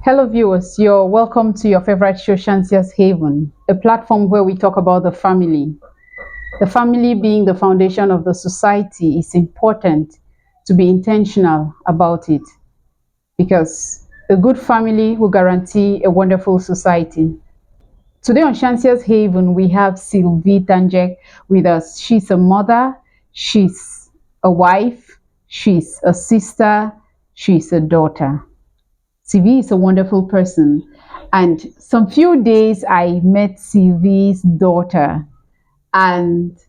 Hello, viewers. You're welcome to your favorite show, Chancier's Haven, a platform where we talk about the family. The family being the foundation of the society is important to be intentional about it because a good family will guarantee a wonderful society. Today on Chancier's Haven, we have Sylvie Tanjek with us. She's a mother, she's a wife, she's a sister, she's a daughter. Sylvie is a wonderful person. And some few days I met Sylvie's daughter, and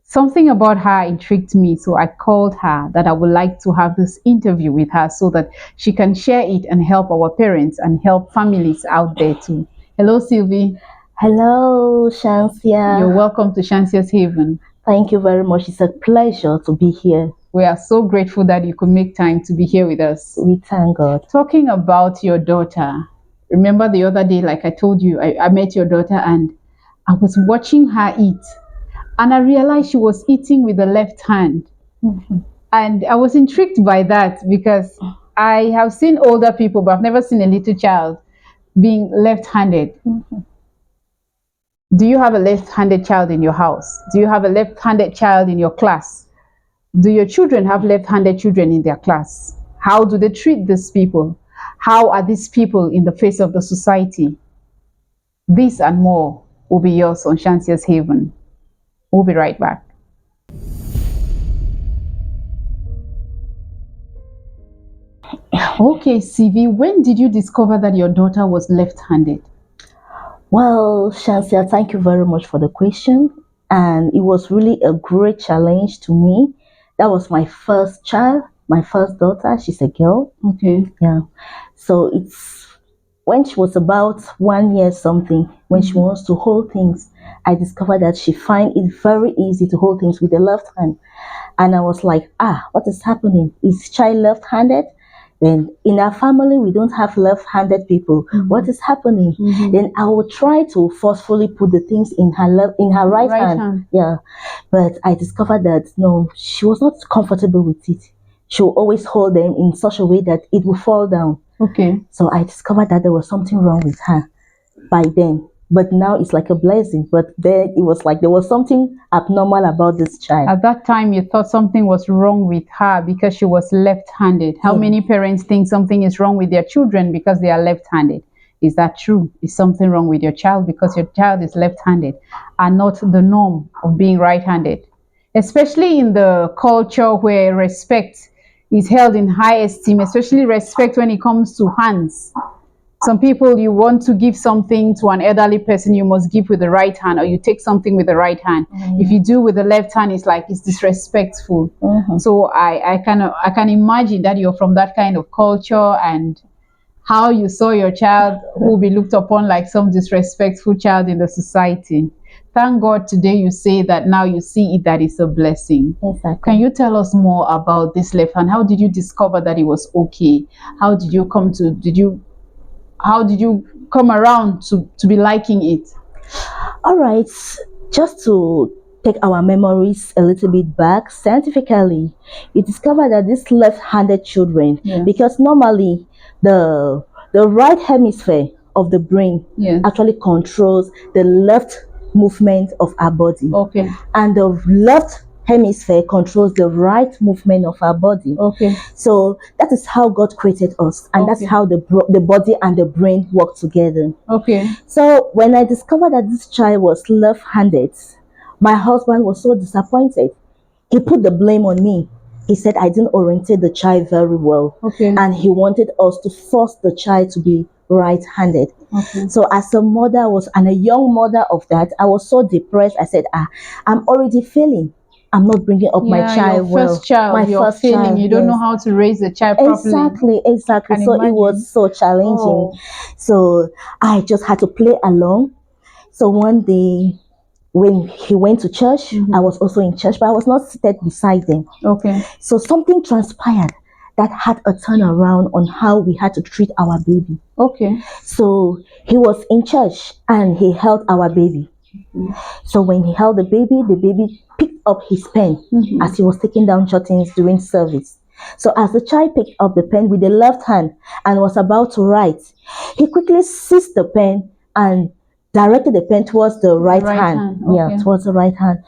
something about her intrigued me. So I called her that I would like to have this interview with her so that she can share it and help our parents and help families out there too. Hello, Sylvie. Hello, Chancier. You're welcome to Chancier's Haven. Thank you very much. It's a pleasure to be here. We are so grateful that you could make time to be here with us. We thank God. Talking about your daughter, remember the other day, like I told you, I met your daughter and I was watching her eat. And I realized she was eating with the left hand. And I was intrigued by that because I have seen older people, but I've never seen a little child being left handed. Do you have a left handed child in your house? Do you have a left handed child in your class? Do your children have left handed children in their class? How do they treat these people? How are these people in the face of the society? This and more will be yours on Chancier's Haven. We'll be right back. Okay, CV, when did you discover that your daughter was left-handed? Well, Chancier, thank you very much for the question. And it was really a great challenge to me. That was my first child, my first daughter. She's a girl. Okay. Yeah. So it's when she was about 1 year something, when she wants to hold things, I discovered that she finds it very easy to hold things with the left hand. And I was like, what is happening? Is child left-handed? Then in our family, we don't have left-handed people. What is happening? Then I would try to forcefully put the things in her right hand. Yeah. But I discovered that no, she was not comfortable with it. She will always hold them in such a way that it will fall down. Okay. So I discovered that there was something wrong with her by then. But now it's like a blessing. But then it was like there was something abnormal about this child. At that time, you thought something was wrong with her because she was left-handed. How many parents think something is wrong with their children because they are left-handed? Is that true? Is something wrong with your child because your child is left-handed and not the norm of being right-handed? Especially in the culture where respect is held in high esteem, especially respect when it comes to hands. Some people, you want to give something to an elderly person, you must give with the right hand, or you take something with the right hand. If you do with the left hand, it's like it's disrespectful. So I can imagine that you're from that kind of culture, and how you saw your child who will be looked upon like some disrespectful child in the society. Thank God today you say that now you see it that is a blessing. Exactly. Can you tell us more about this left hand? How did you discover that it was okay? How did you come around to be liking it? All right, just to take our memories a little bit back, scientifically, you discover that these left-handed children, because normally the right hemisphere of the brain actually controls the left movement of our body. Okay. And the left hemisphere controls the right movement of our body. Okay. So that is how God created us, and that's how the body and the brain work together. Okay. So when I discovered that this child was left-handed, my husband was so disappointed. He put the blame on me. He said I didn't orientate the child very well. Okay. And he wanted us to force the child to be right-handed. Okay. So as a mother and a young mother of that, I was so depressed. I said, I'm already failing. I'm not bringing up my child well. First child, my first failing. child. You don't know how to raise a child properly. Exactly. So it was so challenging. So I just had to play along. So one day when he went to church, I was also in church, but I was not seated beside them. Okay. So something transpired that had a turnaround on how we had to treat our baby. Okay. So he was in church and he held our baby. So when he held the baby picked up his pen as he was taking down jottings during service. So as the child picked up the pen with the left hand and was about to write, he quickly seized the pen and directed the pen towards the right hand. Yeah, Okay. towards the right hand.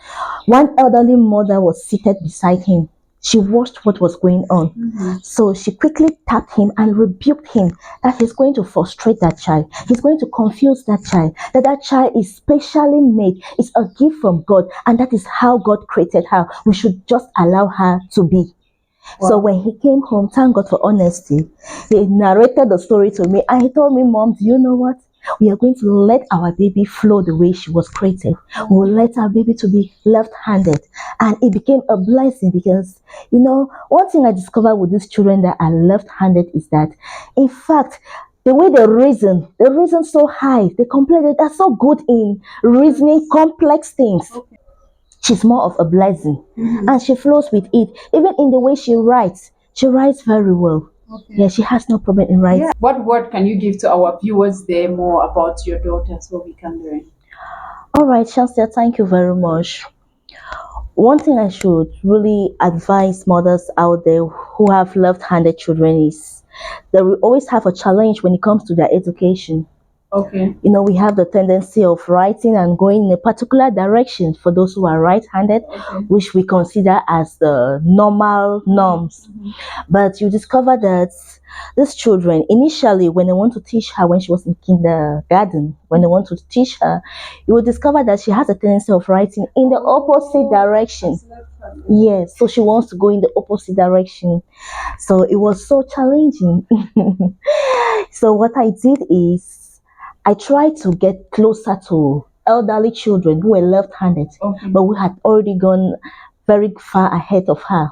One elderly mother was seated beside him. She watched what was going on. So she quickly tapped him and rebuked him that he's going to frustrate that child. He's going to confuse that child. That child is specially made. It's a gift from God. And that is how God created her. We should just allow her to be. Wow. So when he came home, thank God for honesty, he narrated the story to me and he told me, Mom, do you know what? We are going to let our baby flow the way she was created. We will let our baby to be left-handed. And it became a blessing because, one thing I discovered with these children that are left-handed is that, in fact, the way they reason so high. They complain they're so good in reasoning complex things. She's more of a blessing, and she flows with it. Even in the way she writes very well. Yeah, she has no problem in writing. What word can you give to our viewers there more about your daughter so we can learn? All right, Chancier, thank you very much. One thing I should really advise mothers out there who have left-handed children is they will always have a challenge when it comes to their education. Okay. We have the tendency of writing and going in a particular direction for those who are right-handed, which we consider as the normal norms. But you discover that these children, initially, when they want to teach her, when she was in kindergarten, when they want to teach her, you will discover that she has a tendency of writing in the opposite direction. Yes, so she wants to go in the opposite direction. So it was so challenging. So what I did is I tried to get closer to elderly children who were left-handed, but we had already gone very far ahead of her.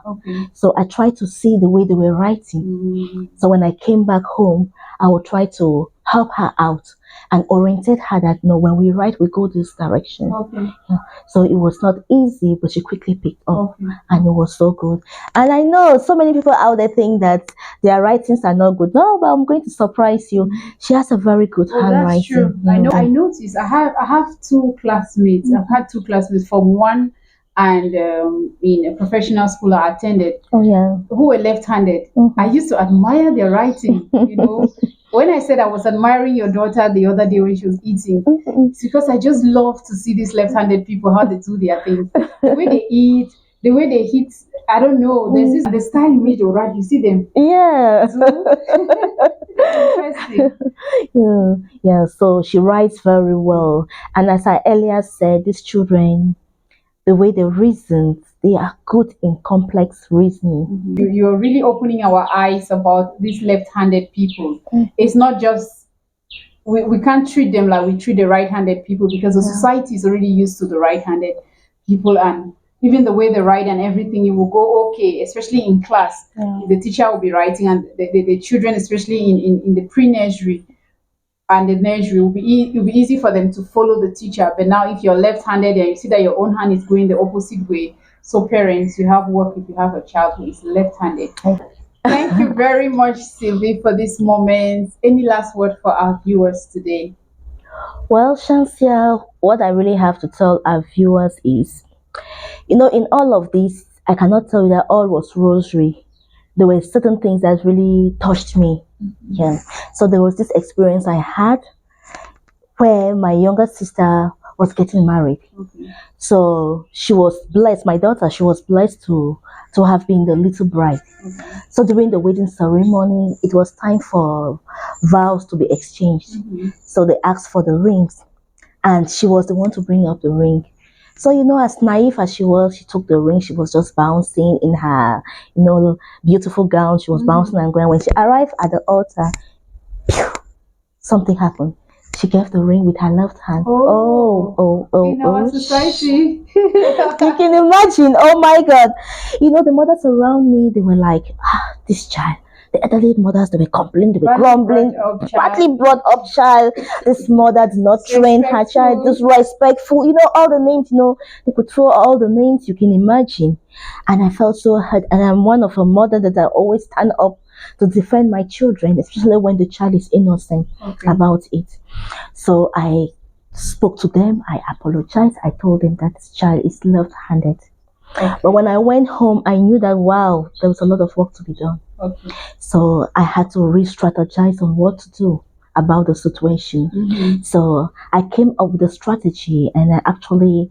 So I tried to see the way they were writing. So when I came back home, I would try to help her out and orientate her that no, when we write, we go this direction. Yeah. So it was not easy, but she quickly picked up, and it was so good. And I know so many people out there think that their writings are not good. No, but I'm going to surprise you. She has a very good handwriting. That's true. I noticed. I have two classmates. I've had two classmates from one and in a professional school I attended. Oh yeah. Who were left-handed. I used to admire their writing. When I said I was admiring your daughter the other day when she was eating, it's because I just love to see these left-handed people, how they do their things. The way they eat, the way they hit, I don't know. There's the style image, right? You see them. Yeah. Interesting. Yeah, so she writes very well. And as I earlier said, these children, the way they reason, they are good in complex reasoning. You're really opening our eyes about these left-handed people. It's not just we can't treat them like we treat the right-handed people because the society is already used to the right-handed people, and even the way they write and everything, it will go okay, especially in class. The teacher will be writing, and the children, especially in the pre-nursery and the nursery, it'll be easy for them to follow the teacher. But now if you're left-handed and you see that your own hand is going the opposite way, so parents, you have work if you have a child who is left-handed. Thank you very much, Sylvie, for this moment. Any last word for our viewers today? Well, Chancier, what I really have to tell our viewers is, in all of this, I cannot tell you that all was rosary. There were certain things that really touched me. Yeah. So there was this experience I had where my younger sister was getting married. So she was blessed, my daughter, she was blessed to have been the little bride. So during the wedding ceremony, it was time for vows to be exchanged. So they asked for the rings, and she was the one to bring up the ring. So, as naive as she was, she took the ring. She was just bouncing in her, beautiful gown. She was bouncing and going. When she arrived at the altar, something happened. She gave the ring with her left hand. In our society. You can imagine. Oh my God. The mothers around me, they were like, this child. The elderly mothers, they were complaining, they were grumbling. Badly brought up child. This mother did not train her child. Disrespectful. All the names, they could throw all the names you can imagine. And I felt so hurt. And I'm one of a mother that I always stand up to defend my children, especially when the child is innocent about it. So I spoke to them. I apologized. I told them that this child is left-handed. But when I went home, I knew that wow, there was a lot of work to be done. Okay. So I had to re-strategize on what to do about the situation. So I came up with a strategy, and I actually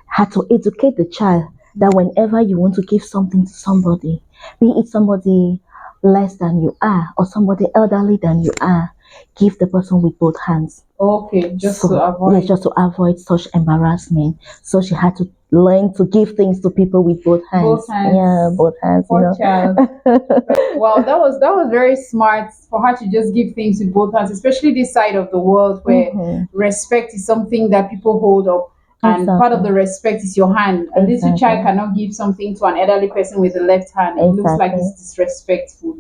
had to educate the child that whenever you want to give something to somebody, be it somebody less than you are or somebody elderly than you are, give the person with both hands. Okay, just So to yeah, avoid. just to avoid such embarrassment. So she had to learn to give things to people with both hands. Both hands. Yeah, both hands. Poor child. Wow, that was very smart for her to just give things with both hands, especially this side of the world where respect is something that people hold up. And part of the Exactly. respect is your hand. A little child Exactly. cannot give something to an elderly person with the left hand. It looks like Exactly. it's disrespectful.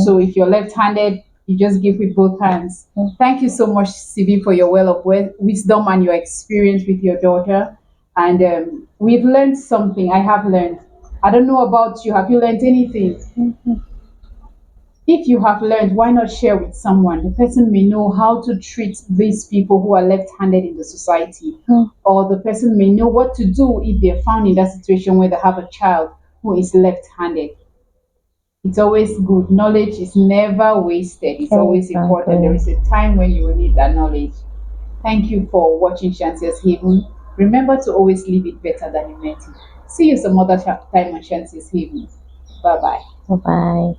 So if you're left-handed, you just give with both hands. Thank you so much, Sibi, for your well of wisdom and your experience with your daughter. And we've learned something. I have learned. I don't know about you. Have you learned anything? If you have learned, why not share with someone? The person may know how to treat these people who are left handed in the society, or the person may know what to do if they're found in that situation where they have a child who is left handed. It's always good. Knowledge is never wasted, it's always important. There is a time when you will need that knowledge. Thank you for watching Chancier's Haven. Remember to always leave it better than you met it. See you some other time on Chancier's Haven. Bye bye. Bye bye.